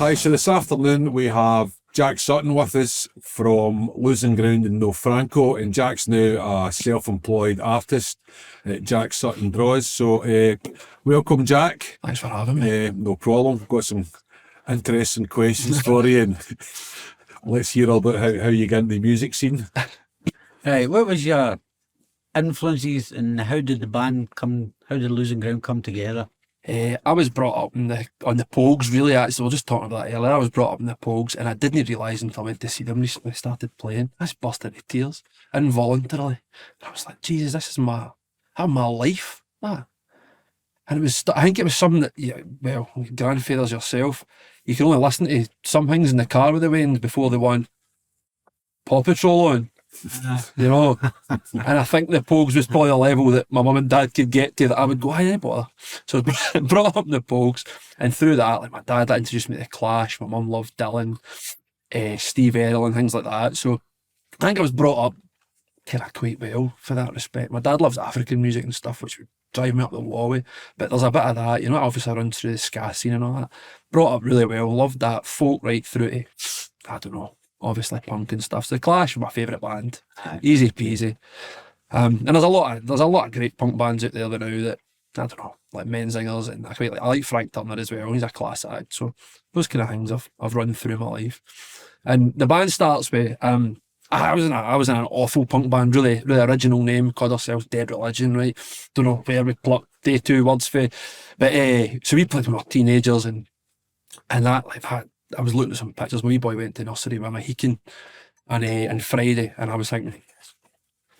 Hi, so this afternoon we have Jack Sutton with us from Losing Ground in No Franco, and Jack's now a self-employed artist at Jack Sutton Draws. So welcome, Jack. Thanks for having me. No problem. I've got some interesting questions for you, and let's hear all about how you get into the music scene. Right, what was your influences and how did the band come, how did Losing Ground come together? I was brought up on the Pogues, really. Actually, we were just talking about that earlier. I was brought up in the Pogues, and I didn't realise until I went to see them recently, started playing. I just burst into tears involuntarily. And I was like, Jesus, this is my life. That. And it was, I think it was something that, grandfathers yourself, you can only listen to some things in the car with the wind before they want Paw Patrol on. You know, and I think the Pogues was probably a level that my mum and dad could get to that I would go, I didn't bother. So I was brought up in the Pogues, and through that, like my dad introduced me to Clash, my mum loved Dylan, Steve Earle and things like that. So I think I was brought up kind of quite well for that respect. My dad loves African music and stuff, which would drive me up the wall with, but there's a bit of that, you know, obviously I run through the ska scene and all that. Brought up really well, loved that folk right through to, I don't know, obviously punk and stuff. So the Clash were my favourite band, easy peasy. And there's a lot of great punk bands out there now that, I don't know, like Menzingers, and I like Frank Turner as well. He's a class act. So those kind of things I've run through my life. And the band starts with I was in an awful punk band, really original name, called ourselves Dead Religion, right? Don't know where we plucked day two words for, but so we played when we were teenagers, and that like that. I was looking at some pictures. My wee boy went to nursery with a Mohican on Friday, and I was thinking,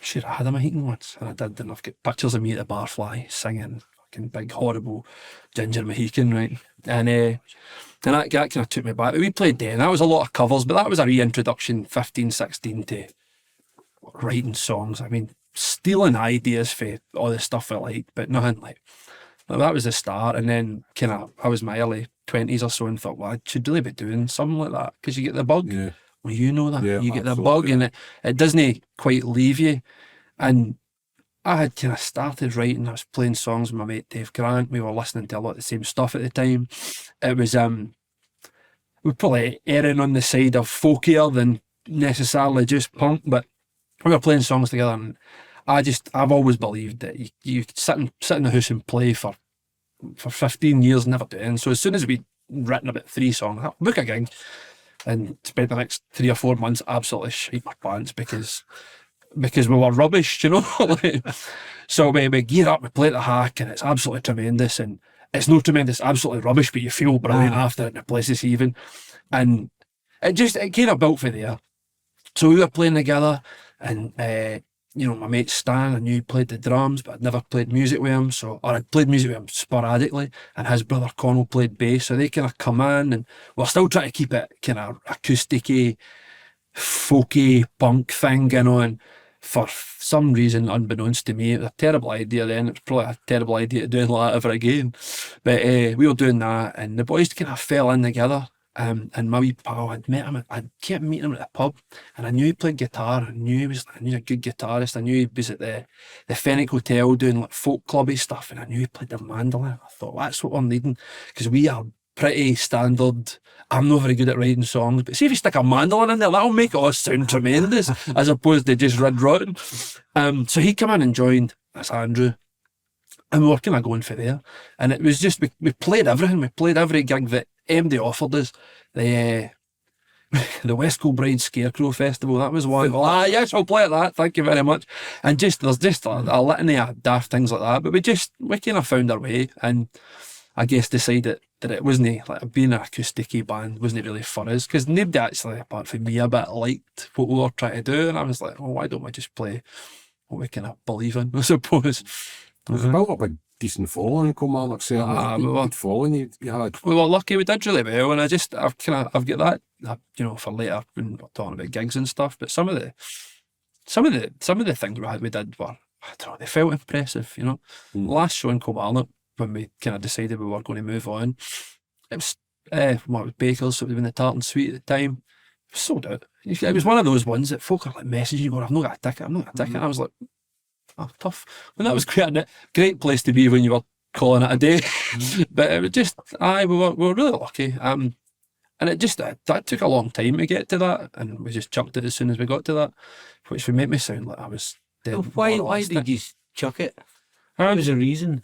sure, I had a Mohican once, and I did, and I've got pictures of me at the Barfly singing, fucking big, horrible ginger Mohican, right? And that kind of took me back. We played then, that was a lot of covers, but that was a reintroduction, 15, 16, to writing songs. I mean, stealing ideas for all the stuff I liked, but nothing like that was the start. And then I was my early 20s or so and thought, well, I should really be doing something like that, because you get the bug. Yeah. Well, you know that. Yeah, you get absolutely. the bug, and it doesn't quite leave you. And I had kind of started writing. I was playing songs with my mate Dave Grant. We were listening to a lot of the same stuff at the time. It was we're probably erring on the side of folkier than necessarily just punk, but we were playing songs together, and I've always believed that you could sit in the house and play for 15 years and never do it. So as soon as we'd written about 3 songs, I'd book a gig and spent the next 3 or 4 months absolutely shite my pants because we were rubbish, you know. So we gear up, we play at the Hack, and it's absolutely tremendous, and it's no tremendous, absolutely rubbish, but you feel brilliant after it, and the place is even. And it kind of built for there. So we were playing together, and my mate Stan, I knew he played the drums, but I'd never played music with him, or I'd played music with him sporadically, and his brother Connell played bass, so they kind of come in, and we're still trying to keep it kind of acousticy, folky, punk thing going on. For some reason, unbeknownst to me, it was a terrible idea then. It's probably a terrible idea to do like that ever again. But we were doing that, and the boys kind of fell in together. And my wee pal, I kept meeting him at the pub, and I knew he played guitar. I knew he was a good guitarist. I knew he was at the Fenwick Hotel doing like folk clubby stuff, and I knew he played the mandolin. I thought, that's what we're needing, because we are pretty standard. I'm not very good at writing songs, but see if you stick a mandolin in there, that'll make it all sound tremendous, as opposed to just red rotten. So he came in and joined. That's Andrew. And we were kind of going for there. And it was just, we played everything. We played every gig that MD offered us. The West Kilbride Scarecrow Festival, that was one. Well, yes, I'll play at that, thank you very much. And there's just a litany of daft things like that. But we kind of found our way, and I guess decided that it wasn't, like, being an acoustic band wasn't really for us, because nobody actually, apart from me, a bit liked what we were trying to do. And I was like, well, why don't we just play what we kind of believe in, I suppose. There's built up a decent following in Kilmarnock, certainly. Good following you had. We were lucky, we did really well, and I've got that, for later when we're talking about gigs and stuff. But some of the things we did were, I don't know, they felt impressive, you know. Last show in Kilmarnock, when we kind of decided we were going to move on, it was it was Baker's, so it would have been the Tartan Suite at the time. It was sold out. It was one of those ones that folk are like messaging you going, I've not got a ticket. And I was like, oh, tough. And that was great place to be when you were calling it a day. But it was just, we were really lucky. And it just, that took a long time to get to that, and we just chucked it as soon as we got to that, which would make me sound like I was dead. So why did you chuck it? Um, What was the reason?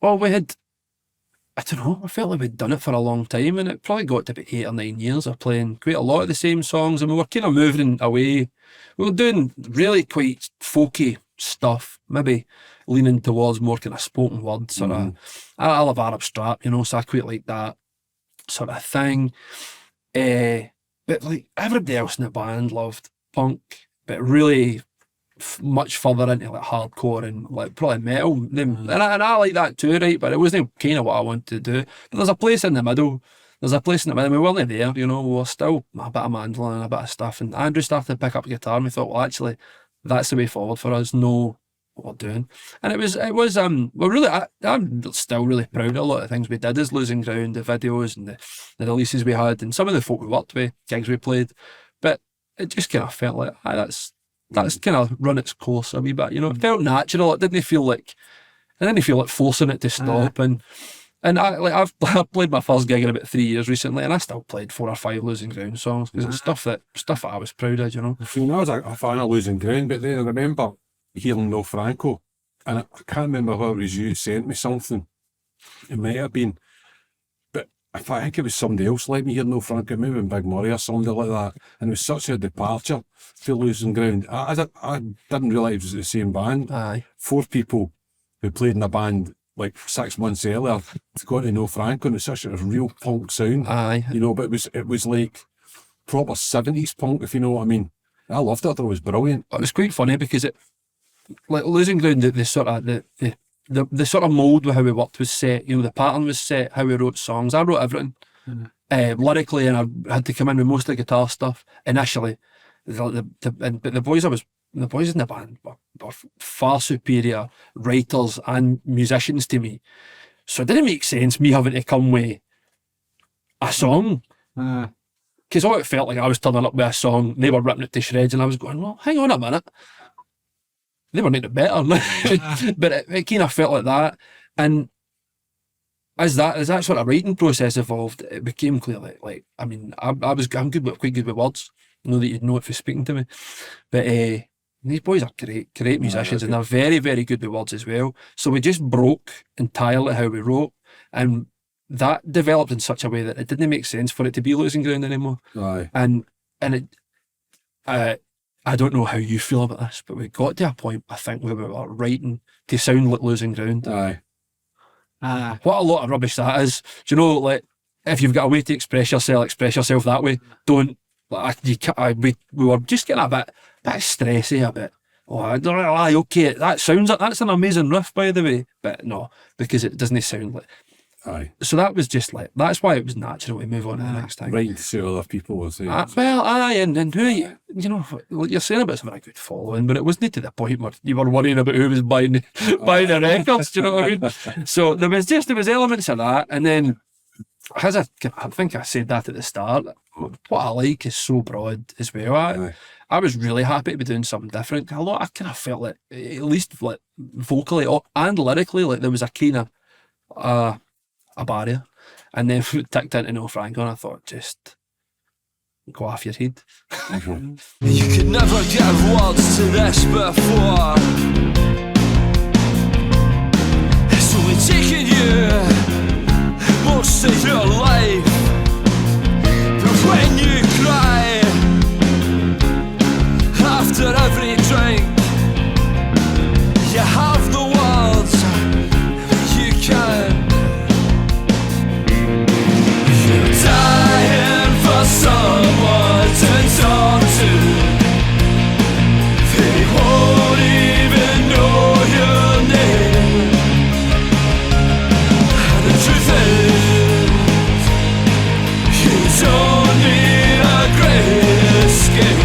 Well, we had, I don't know, I felt like we'd done it for a long time, and it probably got to about 8 or 9 years of playing quite a lot of the same songs, and we were kind of moving away. We were doing really quite folky stuff, maybe leaning towards more kind of spoken word, sort of. I love Arab strap, you know, so I quite like that sort of thing. But like everybody else in the band loved punk, but really much further into like hardcore and like probably metal. And I like that too, right? But it wasn't kind of what I wanted to do. But there's a place in the middle. There's a place in the middle. We weren't there, you know. We were still a bit of mandolin and a bit of stuff. And Andrew started to pick up guitar, and we thought, well, actually, that's the way forward for us. Know what we're doing. And it was we're really, I'm still really proud of a lot of things we did as Losing Ground, the videos and the releases we had, and some of the folk we worked with, gigs we played. But it just kind of felt like that's kind of run its course a wee bit, you know. It felt natural. It didn't feel like forcing it to stop. And I've played my first gig in about 3 years recently, and I still played 4 or 5 Losing Ground songs because it's stuff that I was proud of, you know. I was a fan of Losing Ground, but then I remember hearing No Franco, and I can't remember whether it was you sent me something. It might have been, but I think it was somebody else let me hear No Franco, maybe Big Murray or somebody like that, and it was such a departure for Losing Ground. I didn't realise it was the same band. Aye. 4 people who played in a band like 6 months earlier got to know Franco, and it was such a real punk sound. Aye. You know, but it was like proper 70s punk, if you know what I mean. I loved it. I thought it was brilliant. It was quite funny because it, like Losing Ground, the sort of mould with how we worked was set. You know, the pattern was set. How we wrote songs. I wrote everything lyrically, and I had to come in with most of the guitar stuff initially. But the boys in the band were far superior writers and musicians to me. So it didn't make sense me having to come with a song. Because all it felt like I was turning up with a song, they were ripping it to shreds, and I was going, well, hang on a minute. They were making it better. But it kind of felt like that. And as that sort of writing process evolved, it became clear like I mean, I'm quite good with words. I know that you'd know it for speaking to me. But these boys are great musicians, and they're very, very good with words as well. So we just broke entirely how we wrote, and that developed in such a way that it didn't make sense for it to be Losing Ground anymore. Aye. And it, I don't know how you feel about this, but we got to a point, I think, where we were writing to sound like Losing Ground. Aye. What a lot of rubbish that is. Do you know, like, if you've got a way to express yourself that way. Don't. Like, we were just getting a bit stressy, a bit. Okay, that's an amazing riff, by the way. But no, because it doesn't sound like. Aye. So that was just like, that's why it was natural to move on to the next thing. Writing to suit other people, was it? Well, aye, and who, you know, you're saying about having a good following, but it wasn't to the point where you were worrying about who was buying the records, do you know what I mean? So there was elements of that, and then, I think I said that at the start, what I like is so broad as well. I was really happy to be doing something different. A lot, I kind of felt like, at least like vocally and lyrically, like there was a kind of, a barrier, and then we ticked into No Franco, and I thought, just go off your head. You could never get words to this before. It's only taken you most of your life, but when you cry after every drink, you have the words you can. Dying for someone to talk to. They won't even know your name. And the truth is, you don't need a great escape.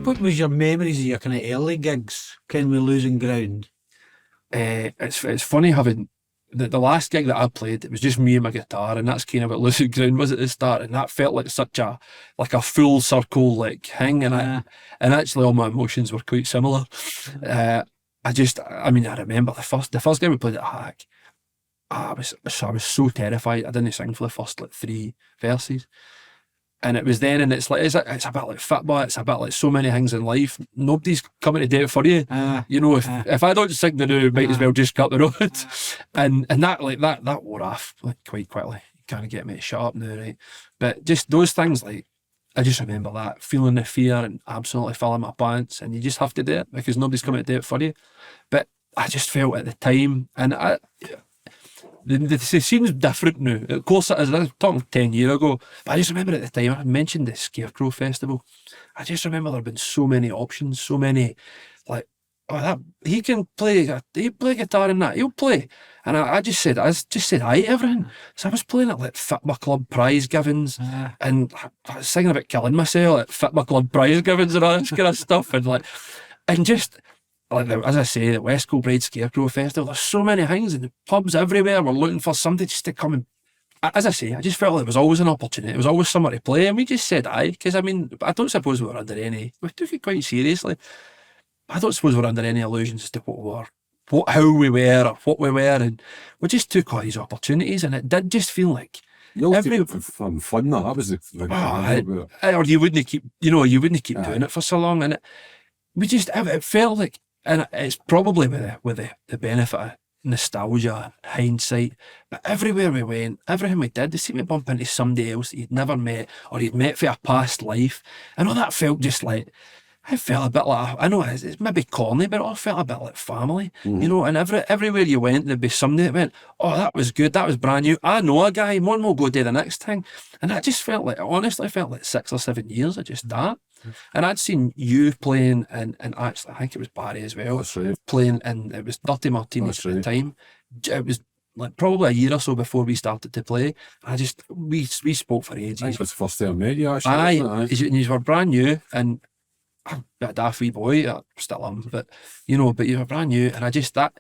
What was your memories of your kind of early gigs, kind of Losing Ground? It's funny having the last gig that I played, it was just me and my guitar, and that's kind of what Losing Ground was at the start, and that felt like such a full circle like thing, and actually all my emotions were quite similar. I remember the first gig we played at Hack, I was so terrified. I didn't sing for the first like 3 verses. And it was then, and it's like, it's a bit like football, it's a bit like so many things in life. Nobody's coming to do it for you. You know, if I don't sing the new, might as well just cut the road. And that wore off like quite quickly. You can't get me to shut up now, right? But just those things, like, I just remember that, feeling the fear and absolutely filling my pants, and you just have to do it because nobody's coming to do it for you. But I just felt at the time, and the scene's different now. Of course it is. I was talking 10 years ago, but I just remember at the time, I mentioned the Scarecrow Festival. I just remember there had been so many options, so many, like, he can play guitar and that, he'll play. And I just said aye to everything. So I was playing at like football club prize givings, and I was singing about killing myself at football club prize givings and all this kind of stuff. And just, like, as I say, the West Kilbride Scarecrow Festival, there's so many things, and the pubs everywhere were looking for somebody just to come and, as I say, I just felt like it was always an opportunity. It was always somewhere to play, and we just said aye, because I mean, I don't suppose we took it quite seriously. I don't suppose we're under any illusions as to how we were, or what we were, and we just took all these opportunities, and it did just feel like You always keep it fun. That was the or you wouldn't keep doing it for so long, and it felt like. And it's probably with the benefit of nostalgia, hindsight, but everywhere we went, everything we did, they seemed to bump into somebody else that you'd never met, or you'd met for a past life. And all that felt just like, I felt a bit like, I know it's maybe corny, but it all felt a bit like family, you know. And everywhere you went, there'd be somebody that went, oh, that was good, that was brand new, I know a guy, one will go do the next thing. And I just felt like, honestly, I felt like 6 or 7 years of just that. And I'd seen you playing, and actually I think it was Barry as well. That's right. Playing, and it was Dirty Martinis at the time. It was like probably a year or so before we started to play. We spoke for ages. I think it was the first time I met you, actually. Aye, you were brand new, and I'm a daft wee boy, I still am, but you were brand new, and I just that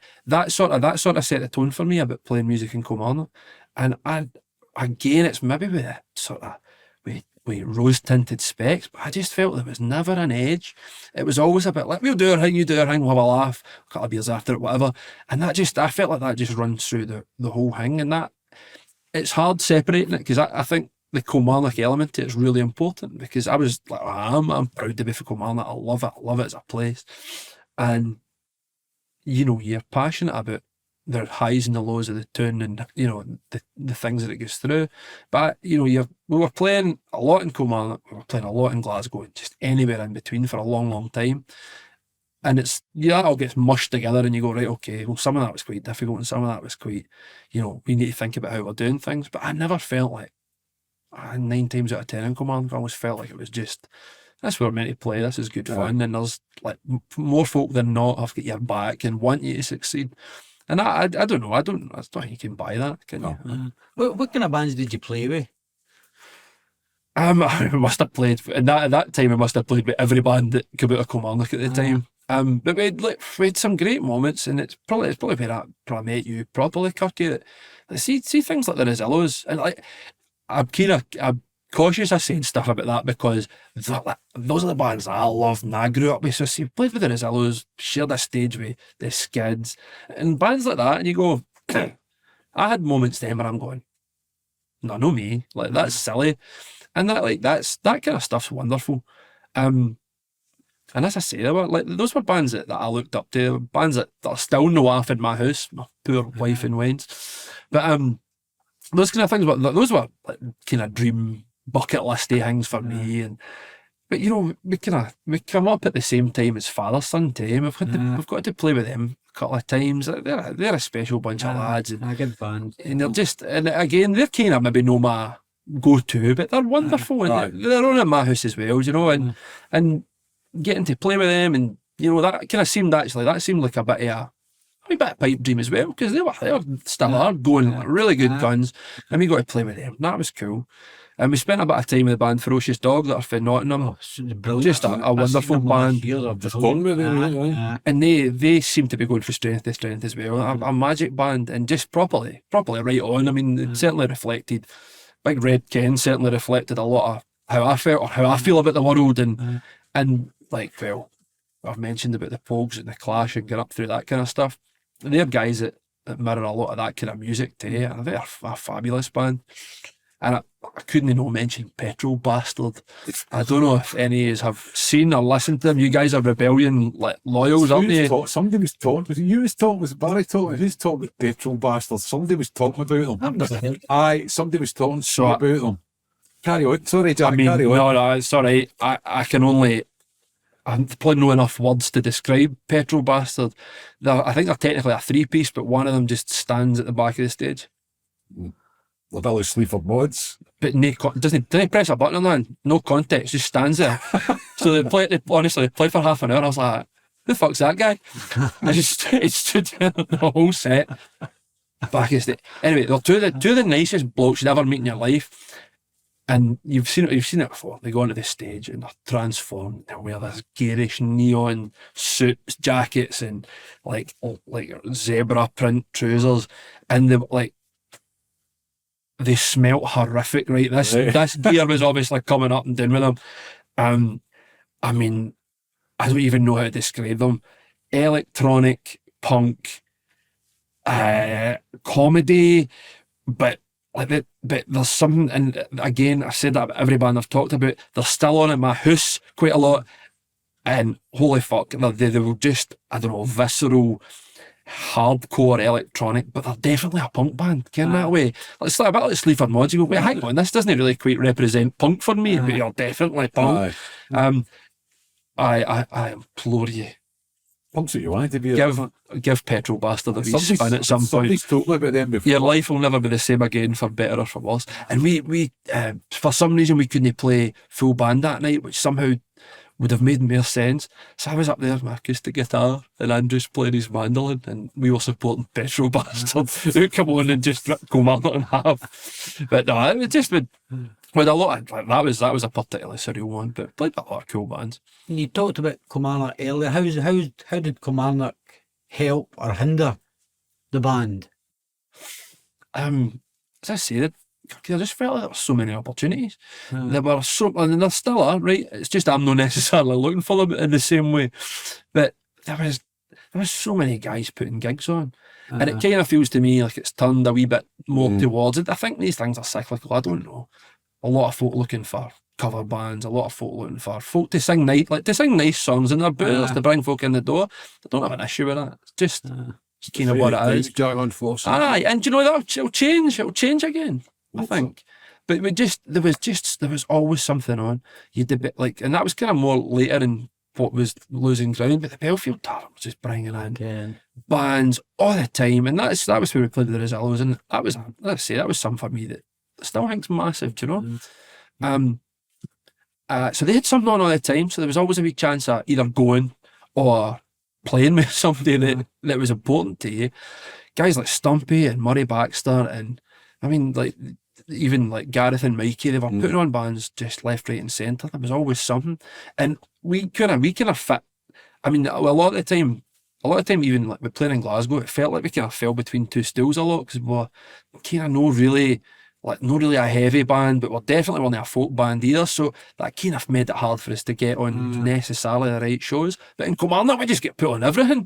sort of set the tone for me about playing music in Kilmarnock. And again, it's maybe with a sort of with rose-tinted specs, but I just felt there was never an edge. It was always a bit like, we'll do our thing, you do our thing, we'll have a laugh, a couple of beers after it, whatever. And I felt like that just runs through the whole thing, and that it's hard separating it, because I think the Kilmarnock element to it is really important, because I was like, I'm proud to be for Kilmarnock. I love it as a place. And you're passionate about the highs and the lows of the tune, and the things that it goes through. But we were playing a lot in Kilmarnock, we were playing a lot in Glasgow, and just anywhere in between for a long time. And it's, that all gets mushed together, and you go, right, okay, well, some of that was quite difficult, and some of that was quite, we need to think about how we're doing things. But I never felt like, 9 times out of 10 in Kilmarnock, I always felt like it was just, that's where we're meant to play, this is good fun, and there's like more folk than not have got your back and want you to succeed. And I don't know, I don't think you can buy that, can you? What kind of bands did you play with? I must have played, at that time I must have played with every band that came out of Kilmarnock at the time. But we had some great moments, and it's probably where I met you properly, Kirky. See things like the Rosillos, and like, I'm cautious of saying stuff about that, because those are the bands that I loved and I grew up with. So see, played with the Rosillos, shared a stage with the Skids and bands like that, and you go, I had moments then where I'm going, no me, like, that's silly. And that kind of stuff's wonderful. And as I say, those were bands that I looked up to, bands that are still no off in my house, my poor wife and Wayne's. But those kind of things, those were like kind of dream bucket listy things for me. But we come up at the same time as Father Son Team. We've got to play with them a couple of times. They're a special bunch of lads, and a good band. And they're just, and again, they're kind of maybe no my go-to, but they're wonderful, and they're on in my house as well, and getting to play with them, and that kind of seemed like a bit of a pipe dream as well, because they were still are going like really good guns, and we got to play with them. That was cool. And we spent a bit of time with the band Ferocious Dog that are from Nottingham. Just a wonderful band. And they seem to be going from strength to strength as well. A magic band, and just properly right on. I mean, it certainly reflected, Big Red Ken certainly reflected a lot of how I felt, or how I feel about the world, and like, well, I've mentioned about the Pogues and the Clash and getting up through that kind of stuff. They're guys that that mirror a lot of that kind of music too. And they're a fabulous band. And I couldn't not mention Petrol Bastard. I don't know if any of you have seen or listened to them. You guys are Rebellion loyals, aren't you? Somebody was talking. Was it you was talking? Was it Barry talking? Who's talking about Petrol Bastards? Somebody was talking about them. I've never heard. Aye, somebody was talking about them. Carry on. Sorry, Jack. I mean, carry on. no, it's all right. I can only... I probably know enough words to describe Petrol Bastard. I think they're technically a three-piece, but one of them just stands at the back of the stage. Lavello Sleaford mods. But doesn't press a button on that. No context, just stands there. So they played for half an hour. I was like, who the fuck's that guy? It stood there the whole set. Back of the stage. Anyway, they're two of the nicest blokes you'd ever meet in your life. And you've seen it before. They go onto the stage and they're transformed. They wear this garish neon suits, jackets, and like zebra print trousers, and they smelt horrific. Right, this gear was obviously coming up and down with them. I mean, I don't even know how to describe them. Electronic punk, comedy, but there's something, and again, I've said that about every band I've talked about, they're still on at my house quite a lot, and holy fuck, they were just, I don't know, visceral, hardcore electronic, but they're definitely a punk band, that way. It's like a bit like Sleaford Mods. You go, wait, hang on, this doesn't really quite represent punk for me, but you're definitely punk. I implore you, Punk's what you want to be. give Petrol Bastard a wee spin at some point. Somebody's talking about them before. Your life will never be the same again, for better or for worse. And we for some reason we couldn't play full band that night, which somehow would have made more sense. So I was up there with my acoustic guitar and Andrew's playing his mandolin, and we were supporting Petrol Bastard who come on and just rip Kilmarnock in half. But no, it just with a lot of, like, that was a particularly surreal one, but played a lot of cool bands. And you talked about Kilmarnock earlier. How did Kilmarnock help or hinder the band? As I said, I just felt like there were so many opportunities. There were and there still are, right? It's just I'm not necessarily looking for them in the same way. But there was so many guys putting gigs on. And it kind of feels to me like it's turned a wee bit more towards it. I think these things are cyclical. I don't know. A lot of folk looking for cover bands, a lot of folk looking for folk to sing nice songs in their booters to bring folk in the door. I don't have an issue with that. It's just it's kind of what it is. Jack on force. Aye, and you know it'll change. It'll change again, I think. But there was always something on. You did bit like, and that was kind of more later in what was losing ground. But the Belfield Tavern was just bringing in bands all the time, and that was where we played with the Rosillos, and that was, let's say, that was something for me that still think's massive, do you know? So they had something on all the time, so there was always a wee chance of either going or playing with somebody that was important to you. Guys like Stumpy and Murray Baxter, and I mean, like, even like Gareth and Mikey, they were putting on bands just left, right and centre. There was always something, and we kind of fit. I mean, a lot of the time even like we playing in Glasgow, it felt like we kind of fell between two stools a lot, because we were kind of not really a heavy band, but we're definitely weren't a folk band either, so that kind of made it hard for us to get on necessarily the right shows. But in Kilmarnock, we just get put on everything.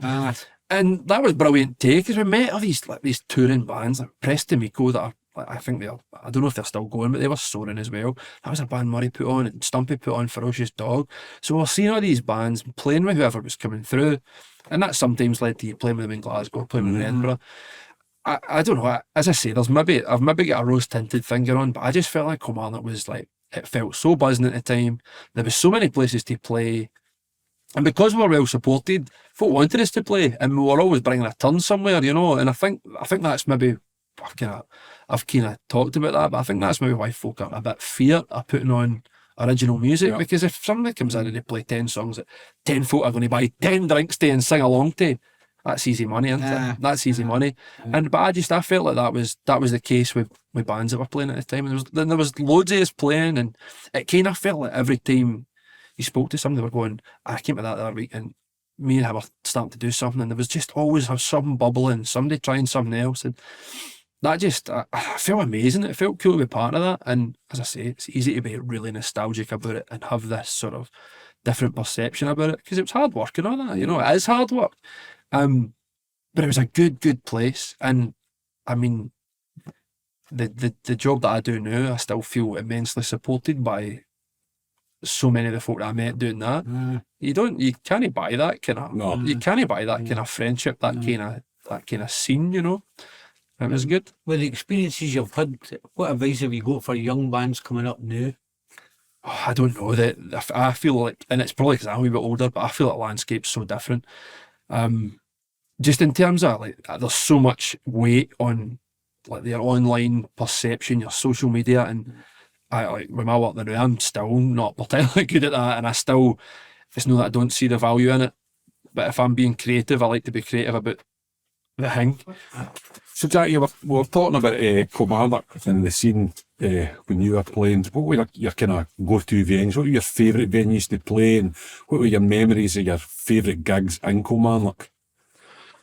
And that was brilliant too, because we met all these touring bands like Preston Miko that are, I think I don't know if they're still going, but they were soaring as well. That was a band Murray put on, and Stumpy put on Ferocious Dog. So we're seeing all these bands playing with whoever was coming through, and that sometimes led to you playing with them in Glasgow, playing with them in Edinburgh. I don't know, as I say, I've maybe got a rose-tinted finger on, but I just felt like Kilmarnock was like, it felt so buzzing at the time. There was so many places to play, and because we were well supported, folk wanted us to play, and we were always bringing a turn somewhere, you know. And I think that's maybe, I've kind of talked about that, but I think that's maybe why folk are a bit feared of putting on original music, because if somebody comes in and they play 10 songs that 10 folk are going to buy 10 drinks to and sing along to, that's easy money, isn't it? That's easy money. But I felt like that was the case with bands that were playing at the time. And there was loads of us playing, and it kind of felt like every time you spoke to somebody, they were going, I came to that the other week, and me and him were starting to do something, and there was just always something bubbling, somebody trying something else, and that just, I felt amazing. It felt cool to be part of that. And as I say, it's easy to be really nostalgic about it and have this sort of different perception about it, because it was hard work and all that, you know, it is hard work. but it was a good place. And I mean, the job that I do now, I still feel immensely supported by so many of the folk that I met doing that. You can't buy that kind of, No. you can't buy that kind of friendship, that kind of scene, you know. It was good. With the experiences you've had, what advice have you got for young bands coming up now? Oh, I don't know, that I feel like, and it's probably because I'm a wee bit older, but I feel like landscape's so different. Just in terms of like, there's so much weight on like your online perception, your social media, and I like with my work now, I'm still not particularly good at that, and it's not that I don't see the value in it, but if I'm being creative, I like to be creative about the thing. So Jack, we were talking about Kilmarnock and the scene when you were playing. What were your kind of go-to venues? What were your favourite venues to play, and what were your memories of your favourite gigs in Kilmarnock?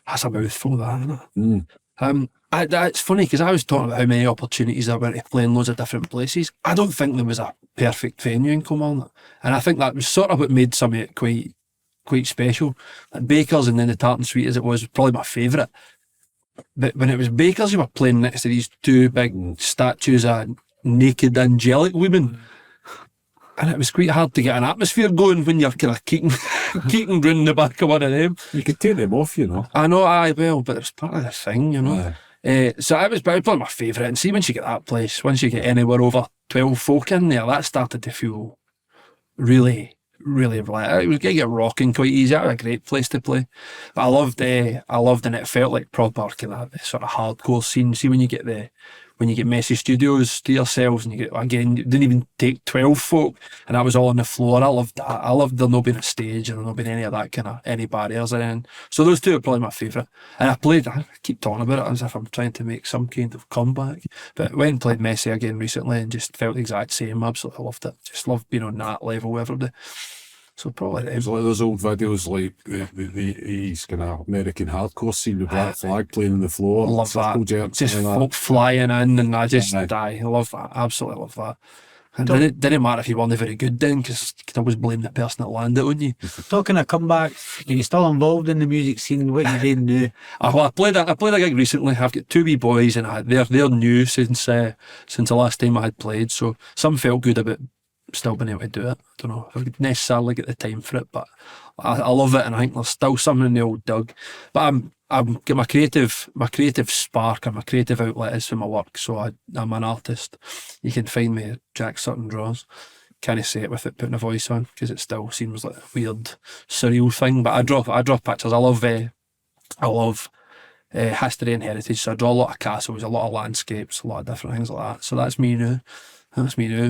That's a mouthful, that, isn't it? It's funny because I was talking about how many opportunities there were to play in loads of different places. I don't think there was a perfect venue in Kilmarnock, and I think that was sort of what made some of it quite special. Like Baker's and then the Tartan Suite, as it was probably my favourite. But when it was Baker's, you were playing next to these two big statues of naked angelic women, and it was quite hard to get an atmosphere going when you're kind of keeping round the back of one of them. You could take them off, you know. I know, but it was part of the thing, you know. So it was probably my favourite. And see, once you get that place, once you get anywhere over 12 folk in there, that started to feel really, really like it was going to get rocking quite easy. It was a great place to play. But I loved, and it felt like proper kind of sort of hardcore scene. See, when you get messy studios to yourselves, and you didn't even take 12 folk, and that was all on the floor. I loved that. I loved there not being a stage and there not being any of that kind of any barriers or anything. So those two are probably my favourite. And I keep talking about it as if I'm trying to make some kind of comeback. But I went and played Messy again recently and just felt the exact same. Absolutely loved it. Just loved being on that level with everybody. So probably It was like those old videos, like the kind of American hardcore scene with Black Flag playing on the floor. love circle that. jerks Just and all folk flying in, and I just Aye. die. I love that. Absolutely love that. And it didn't matter if you weren't very good then, because you could always blame the person that landed on you. Talking of comebacks, are you still involved in the music scene? What are you doing now? I played a gig recently. I've got two wee boys, and they're new since the last time I had played. So some felt good about still being able to do it. I don't know if I could necessarily get the time for it, but I love it, and I think there's still something in the old Doug. But I'm get my creative spark and my creative outlet is for my work. So I'm an artist. You can find me at Jack Sutton Draws. Can't say it without putting a voice on, because it still seems like a weird, surreal thing. But I draw pictures. I love history and heritage. So I draw a lot of castles, a lot of landscapes, a lot of different things like that. So that's me now.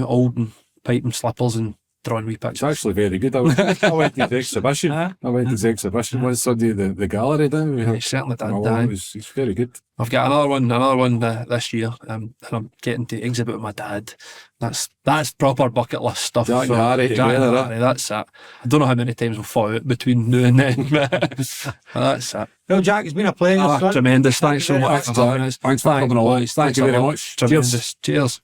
Old and pipe and slippers and drawing wee It's pictures. actually very good. I went to the exhibition. I went to the exhibition one Sunday, the gallery down. He certainly did. It's very good. I've got another one this year, and I'm getting to exhibit with my dad. That's proper bucket list stuff. Jack and Harry together, Harry, that's it. I don't know how many times we'll fall out between now and then, but that's it. Well, Jack, it's been a pleasure. son. Tremendous. Thanks so much. Thanks for having us. Thanks for coming along. boys. Thank you a very lot. much. Tremendous. Cheers.